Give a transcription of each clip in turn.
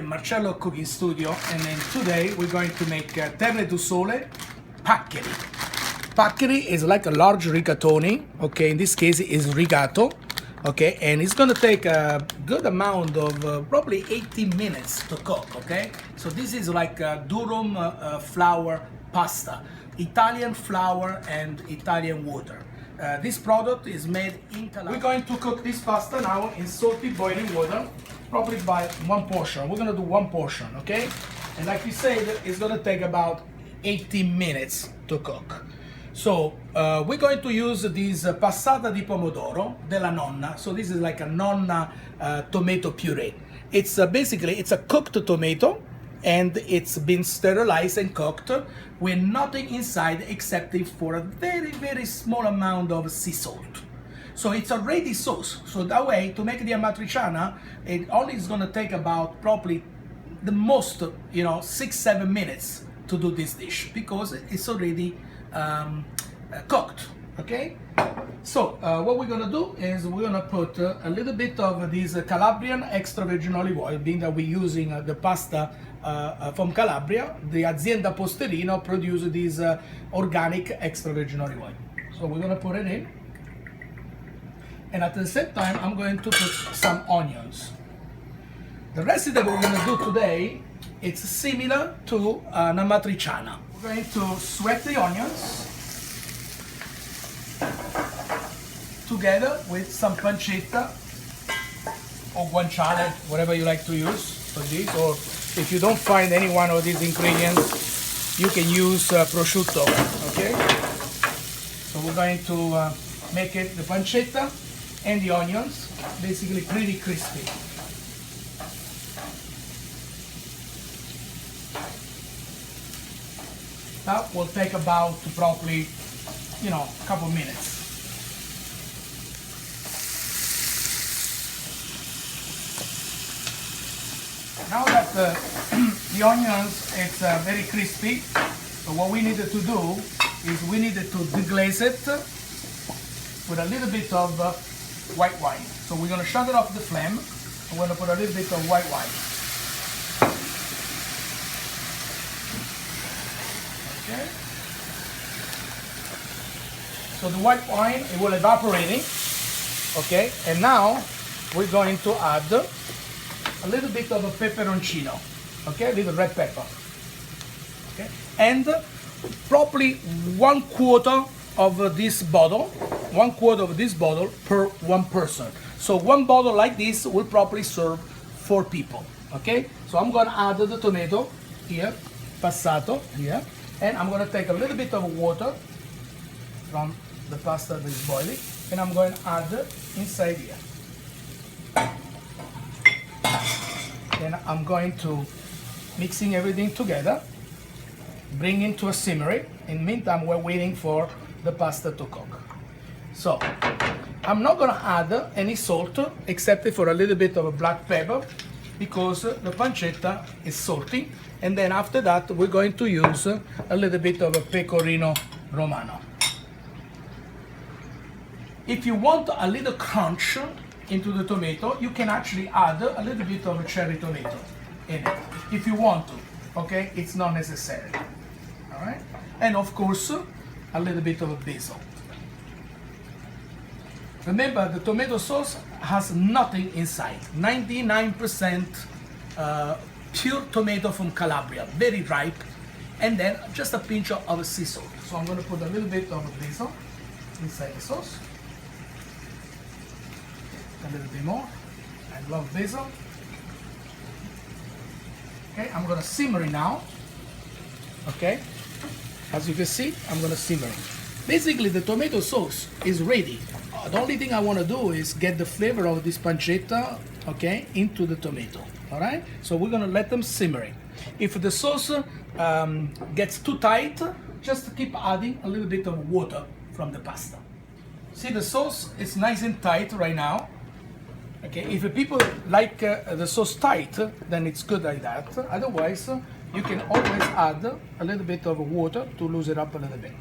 in Marcello Cooking Studio, and then today we're going to make Terre du Sole Paccheri. Paccheri is like a large rigatoni, okay, in this case is rigato, okay, and it's gonna take a good amount of probably 18 minutes to cook, okay? So this is like durum flour pasta, Italian flour and Italian water. This product is made in Calabria. We're going to cook this pasta now in salty boiling water, probably by one portion. We're gonna do one portion, okay? And like we said, it's gonna take about 18 minutes to cook. So we're going to use this passata di pomodoro della nonna. So this is like a nonna tomato puree. It's basically, it's a cooked tomato, and it's been sterilized and cooked with nothing inside except for a very, very small amount of sea salt. So it's a ready sauce. So that way, to make the Amatriciana, it only is gonna take about probably the most, 6-7 minutes to do this dish, because it's already cooked, okay? So what we're gonna do is we're gonna put a little bit of this Calabrian extra virgin olive oil, being that we're using the pasta from Calabria. The Azienda Posterino produces this organic extra virgin olive oil. So we're gonna put it in, and at the same time I'm going to put some onions. The recipe that we're gonna do today, it's similar to an Amatriciana. We're going to sweat the onions together with some pancetta or guanciale, whatever you like to use for this, or if you don't find any one of these ingredients, you can use prosciutto, okay? So we're going to make it, the pancetta and the onions, basically pretty crispy. That will take about probably, a couple minutes. Now that the onions is very crispy, so what we needed to do is we needed to deglaze it with a little bit of white wine. So we're going to shut it off the flame. I'm going to put a little bit of white wine. Okay. So the white wine, it will evaporating. Okay. And now we're going to add a little bit of a peperoncino, okay, a little red pepper, okay, and probably 1/4 of this bottle, 1/4 of this bottle per one person. So one bottle like this will probably serve 4 people, okay. So I'm gonna add the tomato here, passato here, and I'm gonna take a little bit of water from the pasta that is boiling, and I'm going to add inside here. Then I'm going to mixing everything together, bring it to a simmering. In the meantime, we're waiting for the pasta to cook. So I'm not gonna add any salt except for a little bit of black pepper, because the pancetta is salty. And then after that, we're going to use a little bit of a pecorino romano. If you want a little crunch into the tomato, you can actually add a little bit of a cherry tomato in it if you want to, okay? It's not necessary, all right? And of course, a little bit of basil. Remember, the tomato sauce has nothing inside, 99% pure tomato from Calabria, very ripe, and then just a pinch of sea salt. So I'm gonna put a little bit of basil inside the sauce. A little bit more. I love basil. Okay, I'm gonna simmer it now. Okay, as you can see, I'm gonna simmer it. Basically, the tomato sauce is ready. The only thing I want to do is get the flavor of this pancetta, okay, into the tomato. All right. So we're gonna let them simmering. If the sauce gets too tight, just keep adding a little bit of water from the pasta. See, the sauce is nice and tight right now. Okay, if people like the sauce tight, then it's good like that. Otherwise, you can always add a little bit of water to loosen it up a little bit.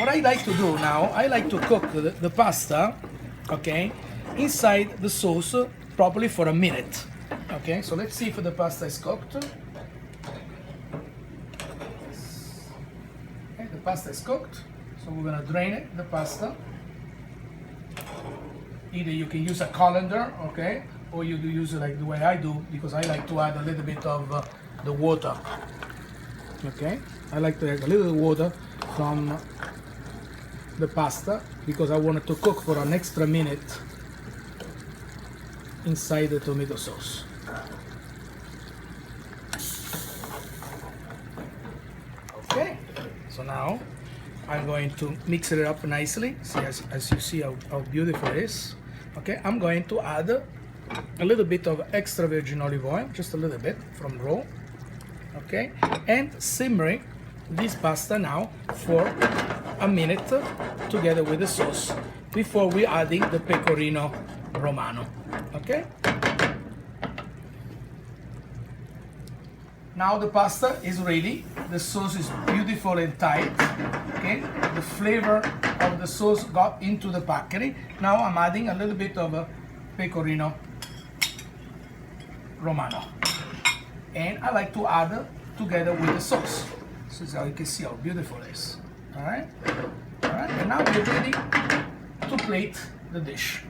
What I like to do now, I like to cook the pasta, okay, inside the sauce probably for a minute. Okay, so let's see if the pasta is cooked. Okay, the pasta is cooked, so we're gonna drain it, the pasta. Either you can use a colander, okay, or you do use it like the way I do, because I like to add a little bit of the water. Okay, I like to add a little water from the pasta because I want it to cook for an extra minute inside the tomato sauce. Okay, so now I'm going to mix it up nicely. See, as you see how beautiful it is. Okay, I'm going to add a little bit of extra virgin olive oil, just a little bit from raw. Okay, and simmering this pasta now for a minute together with the sauce before we adding the pecorino romano. Okay, now the pasta is ready. The sauce is beautiful and tight. Okay, the flavor of the sauce got into the paccheri. Now I'm adding a little bit of a pecorino romano, and I like to add together with the sauce. So you can see how beautiful it is. All right, and now we're ready to plate the dish.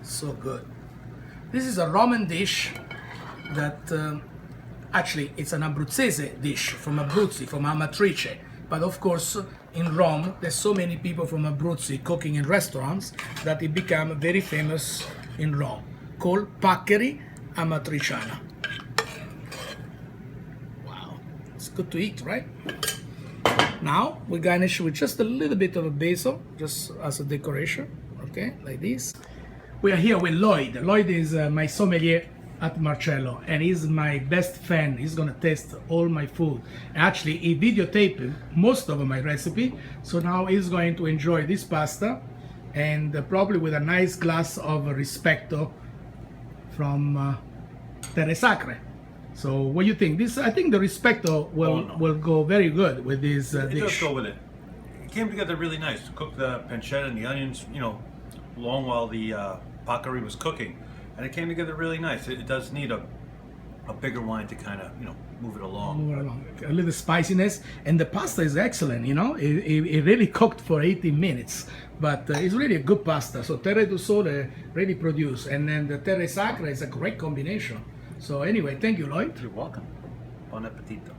So good. This is a Roman dish that actually it's an Abruzzese dish from Abruzzi, from Amatrice. But of course, in Rome, there's so many people from Abruzzi cooking in restaurants that it became very famous in Rome, called Paccheri Amatriciana. Wow, it's good to eat, right? Now we garnish with just a little bit of a basil, just as a decoration, okay, like this. We are here with Lloyd. Lloyd is my sommelier at Marcello, and he's my best fan. He's gonna taste all my food. Actually, he videotaped most of my recipe, so now he's going to enjoy this pasta, and probably with a nice glass of Rispetto from Terre. So what do you think? This, I think the Rispetto will go very good with this dish. It does go with it. It came together really nice. Cook the pancetta and the onions, you know, long while the Paccheri was cooking, and it came together really nice. It does need a bigger wine to kind of, you know, move it along. A little spiciness, and the pasta is excellent. You know, it really cooked for 18 minutes, but it's really a good pasta. So Terre do Sole really produced, and then the Terre Sacra is a great combination. So anyway, thank you, Lloyd. You're welcome. Buon appetito.